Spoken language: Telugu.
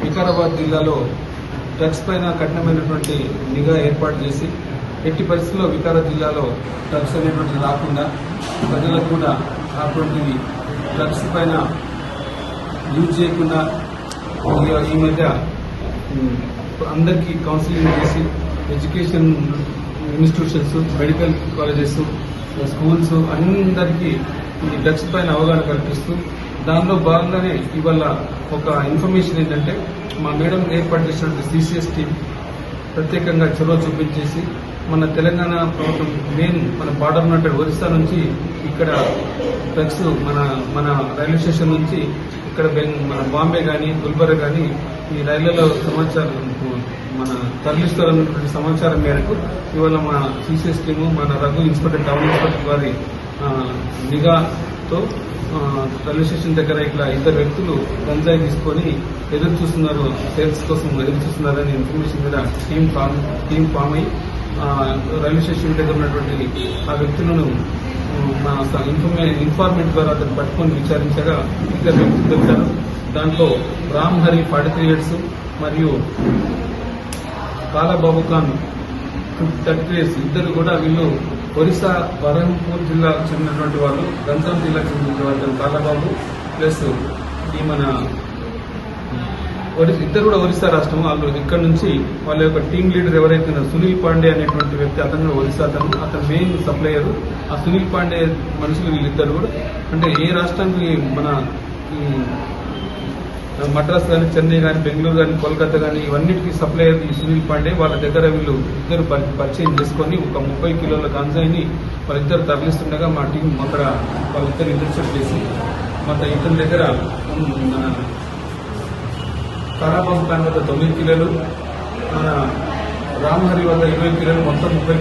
వికారాబాద్ జిల్లాలో డ్రగ్స్ పైన కఠినమైనటువంటి నిఘా ఏర్పాటు చేసి ఎట్టి పరిస్థితుల్లో వికారాబాద్ జిల్లాలో డ్రగ్స్ అనేటువంటిది రాకుండా ప్రజలకు కూడా అటువంటి డ్రగ్స్ పైన యూజ్ చేయకుండా ఈ మధ్య అందరికీ కౌన్సిలింగ్ చేసి education institutions, medical colleges, schools అందరికీ ఈ డ్రగ్స్ పైన అవగాహన కల్పిస్తూ దానిలో భాగంగానే ఇవాళ ఒక ఇన్ఫర్మేషన్ ఏంటంటే మా మేడం ఏర్పాటు చేసినటువంటి సిసిఎస్ టీం ప్రత్యేకంగా చొరవ చూపించేసి మన తెలంగాణ ప్రభుత్వం మెయిన్ మన బార్డర్ ఉన్నటువంటి ఒరిస్సా నుంచి ఇక్కడ డ్రగ్స్ మన రైల్వే స్టేషన్ నుంచి ఇక్కడ మన బాంబే కానీ గుల్బర్గా కానీ ఈ రైళ్లలో సమాచారం మన తరలిస్తారన్నటువంటి సమాచారం మేరకు ఇవాళ మన సిసిఎస్ టీము మన రఘు ఇన్స్పెక్టర్ టౌన్ ఇన్స్పెక్టర్ వారి నిఘాతో రైల్వే స్టేషన్ దగ్గర ఇట్లా ఇద్దరు వ్యక్తులు గంజాయి తీసుకొని ఎదురు చూస్తున్నారు, సేల్స్ కోసం ఎదురు చూస్తున్నారని ఇన్ఫర్మేషన్ మీద టీం ఫామ్ అయ్యి రైల్వే స్టేషన్ దగ్గర ఉన్నటువంటి ఆ వ్యక్తులను మా ఇన్ఫార్మెంట్ ద్వారా అతను పట్టుకొని విచారించగా ఇద్దరు వ్యక్తులు దొరికారు. దాంట్లో రామ్ హరి 43 years మరియు కాలా బాబు ఖాన్ 30 years ఇద్దరు కూడా వీళ్ళు ఒరిస్సా బరహంపూర్ జిల్లాకు చెందినటువంటి వాళ్ళు, గంజాం జిల్లాకు చెందిన వాళ్ళు కాలాబాబు ప్లస్ ఈ మన ఇద్దరు కూడా ఒరిస్సా రాష్ట్రం. వాళ్ళు ఇక్కడ నుంచి వాళ్ళ యొక్క టీమ్ లీడర్ ఎవరైతే సునీల్ పాండే అనేటువంటి వ్యక్తి, అతను ఒరిస్సా అతను మెయిన్ సప్లయర్. ఆ సునీల్ పాండే మనుషులు వీళ్ళిద్దరు కూడా అంటే ఏ రాష్ట్రానికి మన మద్రాస్ కానీ, చెన్నై కానీ, బెంగళూరు కానీ, కోల్కతా కానీ ఇవన్నిటికీ సప్లయర్ ఈ సునీల్ పాండే. వాళ్ళ దగ్గర వీళ్ళు ఇద్దరు పరిచయం చేసుకొని ఒక 30 కిలోల గంజాయిని వాళ్ళిద్దరు తరలిస్తుండగా మా టీం అక్కడ వాళ్ళిద్దరు ఇంటర్సెప్ట్ చేసి ఇతని దగ్గర మన కారాబాబు ఖాన్ వద్ద 9 కిలోలు, మన రామ్హరి వద్ద 20 కిలోలు, మొత్తం 30